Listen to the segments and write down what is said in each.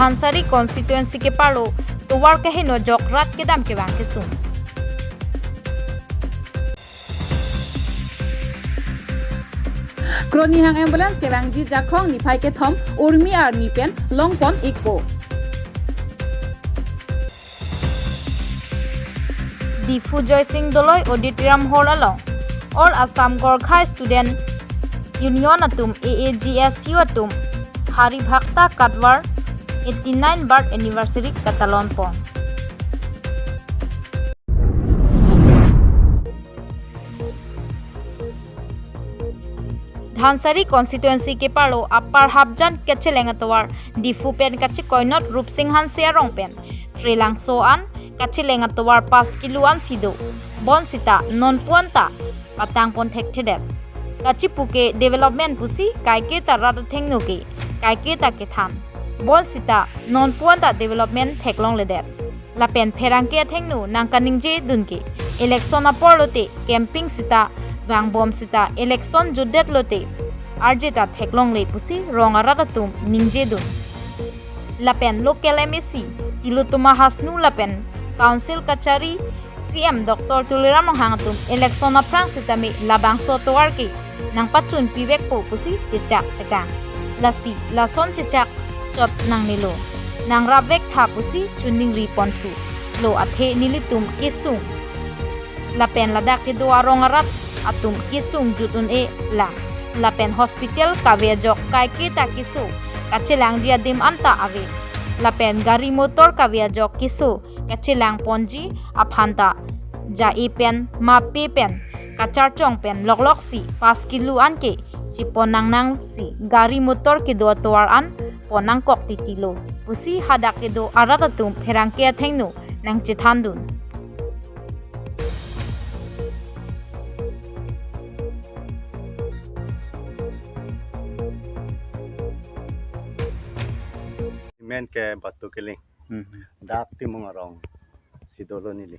Dhansari constituency ke parlo towar ke hino jokrat ke dam ke bang ke sum Kroni hang ambulance ke bang ji jakhong ni phai ke thom urmi ar ni pen longpon ikko Difu Joy Singh Doloi Auditorium Hall along All Assam Gorkha Student Union atum AAGSU atum Hari Bhakta Katwar 89 birth anniversary katalon pon Dhansari constituency ke parlo upper habjan kechelengatwar Difu pen kache koinot Rup Singh Han Serong pen Frelang soan kachelengatwar 5 kiloan sido bon sita non puanta katang pon thek thedep kachi puke development pusi kaike tarat thengno ke kaike ta ke than bon sita non puanta development theklong ledep la pen pherang ke thengnu nangkaningje dunke election apolote camping sita bang bom sita election juddet lote arjeta theklong le pusi rongara tum ningje dun la pen local MSc tilutuma hasnu la pen Council Kachari CM Dr. Tuliram Hangtum election aprang sitami labang sotoar ke nang pachun piwek po pusi cecak tegang lasi lason cecak chot nang nilo nang rabek tha pusi chuning ri pontu lo athe nilitum kisung lapen ladak ke do arongarat atum kisung jutun e lapen hospital kavya jok kai ke ta kisu kachelang jia dim anta ave lapen gari motor kavya jok kisu kachelang ponji aphanta ja pen ma pe pen kachar chong pen loklok si 5 kilo an ke chi ponang nang si gari motor ke do toar an ponang kok ti tilo pusi hadak ke do arata tum pherang ke thengnu nang chi thandun men ke batu keling dak timung arong sidolo nili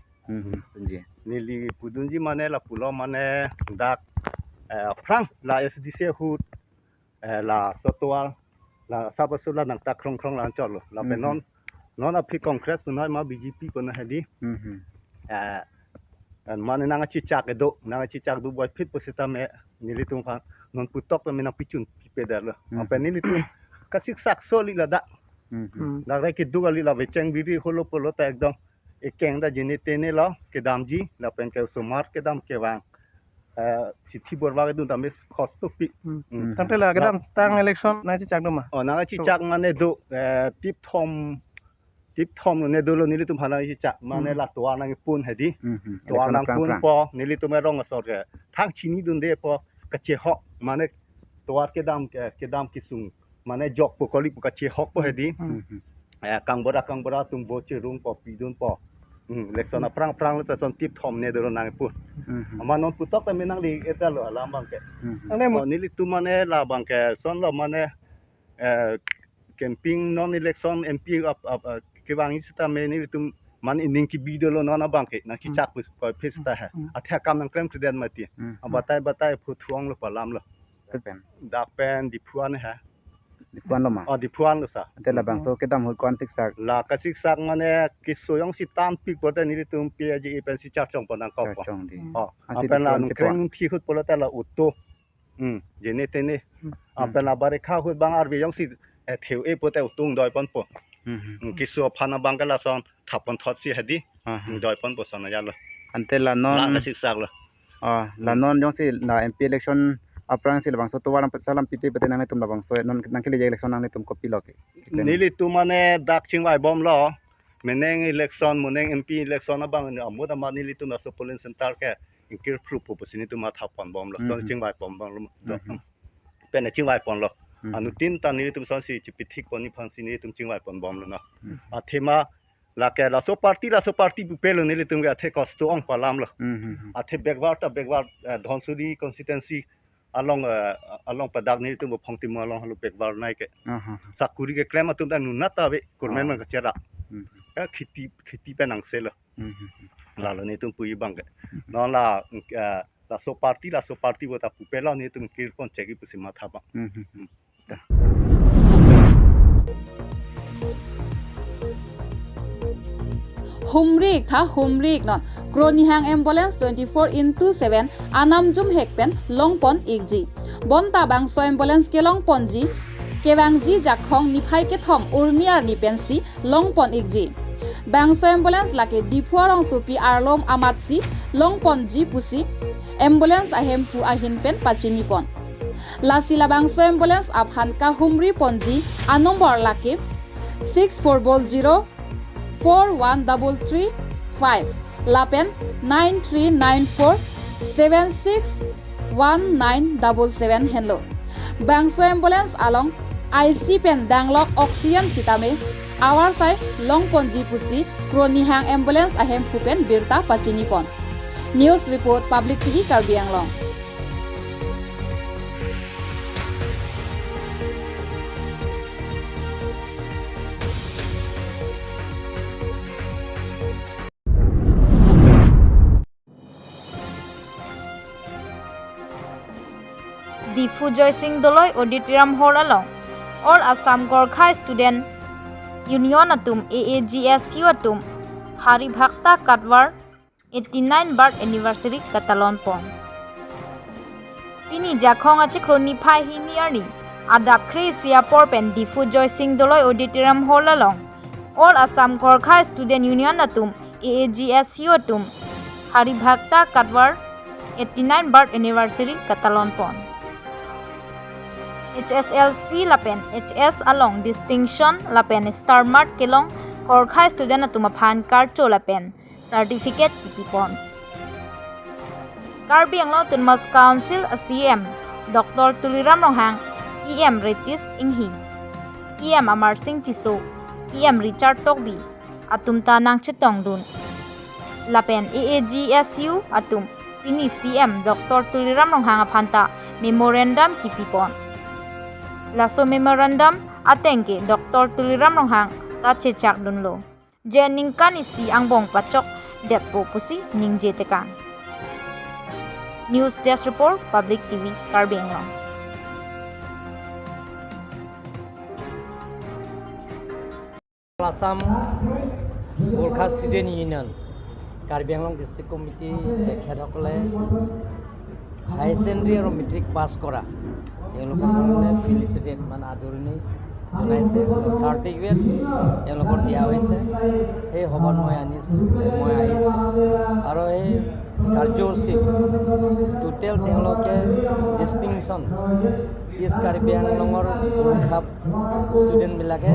nili pudunji mane la pulo mane dak frang la SDC hut la sotoal la sabasula nang tak krong krong la cholo la benon non api kongres sunai ma BJP kona hedi mane nang cicak edo nang cicak du buat fit posita me nili tung phang non putok me nang pichun pipedar lo apa nili tung kasik sak soli la dak la re ke dugali la vecheng biri holo polo ta ekdom ekeng da jini tene lo ke damji la pen ke sumar ke dam ke wang sithi borwa ke dun ta mes cost to pi tante la ke dam tang election na chi chak dum ma na chi chak mane do tip thom ne do lo nili tum phana chi chak mane la to na ngi pun hedi to nang pun po nili tum rong asor ke thang chini dun de po ka che ho mane to ke dam ki sung mane jok po koli po kache hok po hedi kang bora tum bo che rung po pidun po election aprang lo ta son tip thom ne do nang pu ama non putok ta menang li eta lo alam bang ke ane mo nili tu mane la bang ke son lo mane camping non election MP ke bang ista me nili tum man ining ki bido lo non bang ke na ki chak pus ko pista ha athya kam nang krem kreden mati batai phu thuang lo palam lo da pen di phuan ha dipuan lo ma dipuan lo sa ate la bang so kedam hul kon siksak la ka siksak mane kisoyong si tan pik pote ni tum PAG pen si chak chong ponang kok chong di apen la nung kreng thi khut polo ta la utto jene tene apen la bare kha hut bang arbi yong si theu e pote utung doi pon po kiso phana bang ka la son thapon thot si hedi doi pon po son ya lo ante la non la siksak lo la non yong si la MP election aprang sil bang so to walang salam piti bete nang tum labang so non nang kile election nang tum copy lo ke nili tu mane dak chingwai bom lo meneng election muneng MP election abang amud ama nili tu na so polling center ke inkir proof po sini tu ma thapon bom lo so chingwai bom bang lo pen chingwai pon lo anu tin ta nili tu son si chipithik poni phan sini tu chingwai pon bom lo na athema la ke la so party pelo nili tu ga the cost ong palam lo athe backward dhonsuri constituency along padak ni tu phong tim along halu pekbar nai ke sakuri ke claim tu da nunata be kurmen man kachera ka khiti pe nang sel la ni tu pui bang ke non la so party bo ta pupela ni tu kir kon chegi pusi matha ba humrik tha humrik non kronihang ambulance 24/7 anamjum hekpen longpon igji bonta bangso ambulance ke longponji kewangji jakhong niphai ke thom urmiar ni pensi longpon igji bangso ambulance lake dipuarong supi arlom amatsi longpon ji pusi ambulance ahempu ahinpen pachinipon lasila bangso ambulance abhanka humri ponji anombor lake 6400 41335 lapen 9394 761977 hello bangso ambulance along IC pen danglok oxygen sitame awar sai long ponji pusi kronihang ambulance ahem pupen birta pachinipon news report Public TV Karbi Anglong Difu Joy Singh Doloi Auditorium Hall along All Assam Gorkha Student Union atum AAGSU atum Hari Bhakta Katwar 89 birth anniversary katalon pon Tini jakhong ache kroni phai hiniarni Adap Abirta porpen Difu Joy Singh Doloi Auditorium Hall along All Assam Gorkha Student Union atum AAGSU atum Hari Bhakta Katwar 89 birth anniversary katalon pon HSLC lapen HS along distinction lapen star mark kelong Gorkha student atuma phan card cholapen certificate tipon Karbi Anglong Tunmas Council CM Dr. Tuliram Rohang EM Retis Inghi EM Amar Singh Tiso EM Richard Tokbi atum ta nang chetong dun lapen AAGSU atum Tini CM Dr. Tuliram Rohang aphanta memorandum tipon Laso memorandum atengke Dr. Tuliram Rohang ta chechak dunlo je ningkan isi angbong pachok detpo pusi ningje tekan News Desk Report Public TV Karbi Anglong Assam Gorkha Student Union Karbi Anglong District Committee তেখেতসকলে হাই secondary আৰু matric pass কৰা এওঁলোকৰ কাৰণে ফেলিচিটেট মানে আদৰণি জনাইছে certificate এওঁলোকৰ দিয়া হৈছে সেই সভাত মই আহিছোঁ আৰু এই কাৰ্যসূচী টোটেল তেওঁলোকে ডিষ্টিংশ্যন ইষ্ট কাৰ্বি আংলঙৰ গোৰ্খা ষ্টুডেণ্টবিলাকে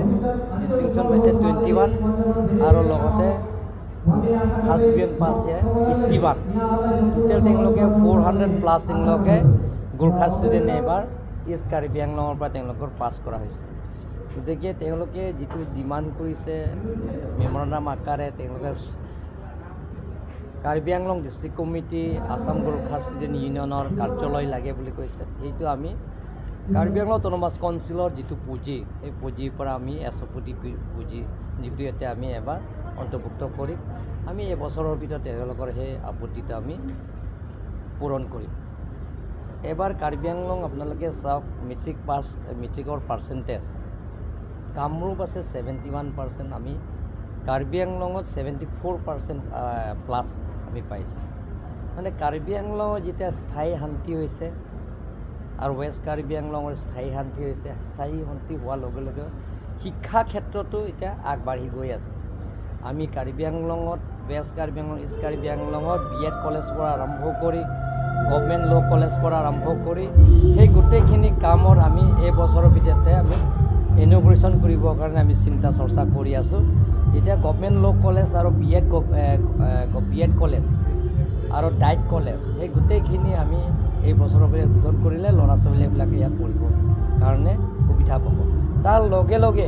ডিষ্টিংশ্যন পাইছে 21 আৰু লগতে ফাৰ্ষ্ট ডিভিজন পাইছে 81 টোটেল তেওঁলোকে 400+ তেওঁলোকে গোৰ্খা ষ্টুডেণ্টে এবাৰ ইষ্ট কাৰ্বি আংলঙৰ পৰা তেওঁলোকৰ পাছ কৰা হৈছে গতিকে তেওঁলোকে যিটো ডিমাণ্ড কৰিছে মেমৰেণ্ডাম আকাৰে তেওঁলোকে Karbi Anglong district committee Assam Gorkha student ইউনিয়নৰ কাৰ্যালয় লাগে বুলি কৈছে এইটো আমি কাৰ্বি আংলং অট'নমাছ কাউন্সিলৰ যিটো পুঁজি এই পুঁজিৰ পৰা আমি 100 কোটি পুঁজি যিটো এতিয়া আমি এবাৰ অন্তৰ্ভুক্ত কৰি আমি এই বছৰৰ ভিতৰত তেওঁলোকৰ সেই আপত্তিটো আমি পূৰণ কৰিম এবাৰ কাৰ্বি আংলং আপোনালোকে চাওক মেট্ৰিকৰ পাৰ্চেণ্টেজ কামৰূপ আছে 71% আমি কাৰ্বি আংলঙত 74% প্লাছ আমি পাইছোঁ মানে কাৰ্বি আংলঙৰ যেতিয়া স্থায়ী শান্তি হৈছে আৰু ৱেষ্ট কাৰ্বি আংলঙৰ স্থায়ী শান্তি হৈছে স্থায়ী শান্তি হোৱাৰ লগে লগে শিক্ষা ক্ষেত্ৰতো এতিয়া আগবাঢ়ি গৈ আছে আমি কাৰ্বি আংলঙত ৱেষ্ট কাৰ্বি আংলং ইষ্ট কাৰ্বি আংলঙত BEd কলেজ পৰা আৰম্ভ কৰি গভৰ্ণমেণ্ট ল' কলেজ পৰা আৰম্ভ কৰি সেই গোটেইখিনি কামৰ আমি এই বছৰৰ ভিতৰতে আমি ইনগ্ৰেশ্যন কৰিবৰ কাৰণে আমি চিন্তা চৰ্চা কৰি আছোঁ এতিয়া গভৰ্ণমেণ্ট ল' কলেজ আৰু BEd কলেজ আৰু ডাইট কলেজ এই গোটেইখিনি আমি এই বছৰৰ ভিতৰত উদ্বোধন কৰিলে ল'ৰা ছোৱালীবিলাকে ইয়াত পঢ়িবৰ কাৰণে সুবিধা পাব তাৰ লগে লগে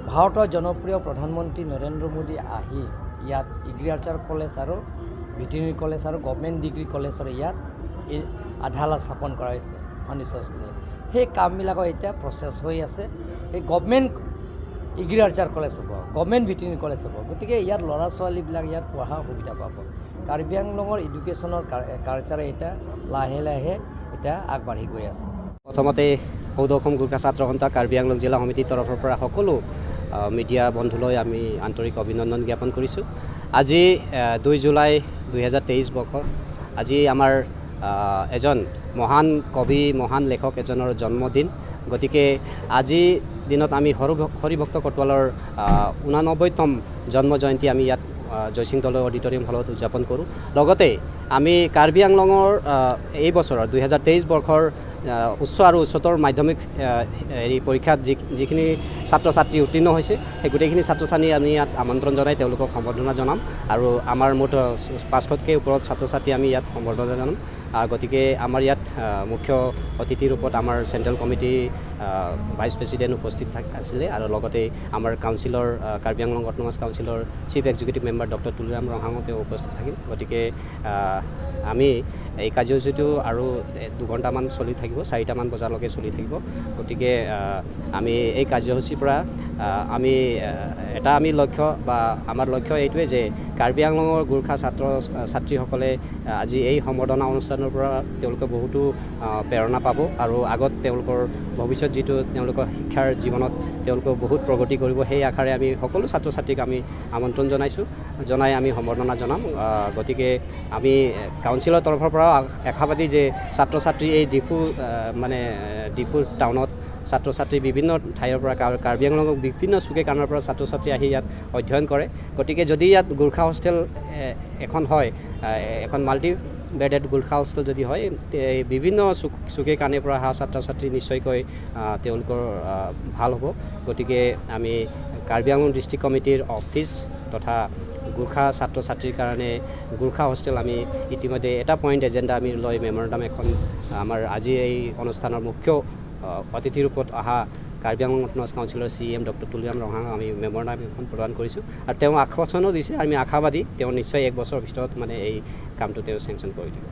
ভাৰতৰ জনপ্ৰিয় প্ৰধানমন্ত্ৰী নৰেন্দ্ৰ মোদী আহি ইয়াত এগ্ৰিকালচাৰ কলেজ আৰু ভেটেৰিনেৰী কলেজ আৰু গভৰ্ণমেণ্ট ডিগ্ৰী কলেজৰ ইয়াত আধালা স্থাপন কৰা হৈছে ফাউণ্ডেশ্যন সেই কামবিলাকৰ এতিয়া প্ৰচেছ হৈ আছে এই গভৰ্ণমেণ্ট এগ্ৰিকালচাৰ কলেজ হ'ব গভৰ্ণমেণ্ট ভেটেৰিনেৰী কলেজ হ'ব গতিকে ইয়াত ল'ৰা ছোৱালীবিলাক ইয়াত পঢ়াৰ সুবিধা পাব কাৰ্বি আংলঙৰ এডুকেশ্যনৰ কালচাৰে এতিয়া লাহে লাহে এতিয়া আগবাঢ়ি গৈ আছে প্ৰথমতে সৌদ অসম গোৰ্খা ছাত্ৰ সন্থা কাৰ্বি আংলং জিলা সমিতিৰ তৰফৰ পৰা সকলো মিডিয়া বন্ধুলৈ আমি আন্তৰিক অভিনন্দন জ্ঞাপন কৰিছোঁ। আজি 2 জুলাই 2023 বৰ্ষত আজি আমাৰ এজন মহান কবি মহান লেখক এজনৰ জন্মদিন। গতিকে আজি দিনত আমি হৰিভক্ত কটৱালৰ 89তম জন্ম জয়ন্তী আমি ইয়াত জয়সিংহ অডিটৰিয়াম হলত উদযাপন কৰোঁ। লগতে আমি কাৰ্বি আংলঙৰ এই বছৰৰ 2023 বৰ্ষৰ উচ্চ আৰু উচ্চতৰ মাধ্যমিক পৰীক্ষাত যিখিনি ছাত্ৰ ছাত্ৰী উত্তীৰ্ণ হৈছে সেই গোটেইখিনি ছাত্ৰ ছাত্ৰী আমি ইয়াত আমন্ত্ৰণ জনাই তেওঁলোকক সম্বৰ্ধনা জনাম আৰু আমাৰ মুঠ 500তকৈ ওপৰত ছাত্ৰ ছাত্ৰী আমি ইয়াত সম্বৰ্ধনা জনাম। গতিকে আমাৰ ইয়াত মুখ্য অতিথি ৰূপত আমাৰ চেণ্ট্ৰেল কমিটি ভাইচ প্ৰেছিডেণ্ট উপস্থিত আছিলে আৰু লগতে আমাৰ কাউন্সিলৰ কাৰ্বি আংলং অট'নমাছ কাউন্সিলৰ chief executive member doctor Tuliram Ronghang তেওঁ উপস্থিত থাকিল। গতিকে আমি এই কাৰ্যসূচীটো আৰু 2 ঘণ্টামান চলি থাকিব, 4টামান বজালৈকে চলি থাকিব। গতিকে আমি এই কাৰ্যসূচীৰ পৰা আমি লক্ষ্য বা আমাৰ লক্ষ্য এইটোৱে যে কাৰ্বি আংলঙৰ গোৰ্খা ছাত্ৰ ছাত্ৰীসকলে আজি এই সম্বৰ্ধনা অনুষ্ঠানৰ পৰা তেওঁলোকে বহুতো প্ৰেৰণা পাব আৰু আগত তেওঁলোকৰ ভৱিষ্যত যিটো তেওঁলোকৰ শিক্ষাৰ জীৱনত তেওঁলোকে বহুত প্ৰগতি কৰিব সেই আশাৰে আমি সকলো ছাত্ৰ ছাত্ৰীক আমি আমন্ত্ৰণ জনাই আমি সম্বৰ্ধনা জনাম। গতিকে আমি কাউন্সিলৰ তৰফৰ পৰা আশাবাদী যে ছাত্ৰ ছাত্ৰী এই ডিফু টাউনত ছাত্ৰ ছাত্ৰী বিভিন্ন ঠাইৰ পৰা কাৰ্বি আংলঙৰ বিভিন্ন চুকে কাণৰ পৰা ছাত্ৰ ছাত্ৰী আহি ইয়াত অধ্যয়ন কৰে। গতিকে যদি ইয়াত গোৰ্খা হোষ্টেল এখন হয়, এখন মাল্টি বেডেড গোৰ্খা হোষ্টেল যদি হয়, বিভিন্ন চুকে কাণে পৰা অহা ছাত্ৰ ছাত্ৰী নিশ্চয়কৈ তেওঁলোকৰ ভাল হ'ব। গতিকে আমি কাৰ্বি আংলং ডিষ্ট্ৰিক্ট কমিটিৰ অফিচ তথা গোৰ্খা ছাত্ৰ ছাত্ৰীৰ কাৰণে গোৰ্খা হোষ্টেল আমি ইতিমধ্যে এটা পইণ্ট এজেণ্ডা আমি লৈ মেমৰেণ্ডাম এখন আমাৰ আজি এই অনুষ্ঠানৰ মুখ্য অতিথি ৰূপত অহা কাৰ্বি আংলং অট'নমাছ কাউন্সিলৰ CM ডক্টৰ তুলিৰাম ৰহাঙক আমি মেমৰেণ্ডাম এখন প্ৰদান কৰিছোঁ আৰু তেওঁ আশ্বাসনো দিছে। আমি আশাবাদী তেওঁ নিশ্চয় 1 বছৰৰ ভিতৰত এই কামটো তেওঁ চেংচন কৰি দিব।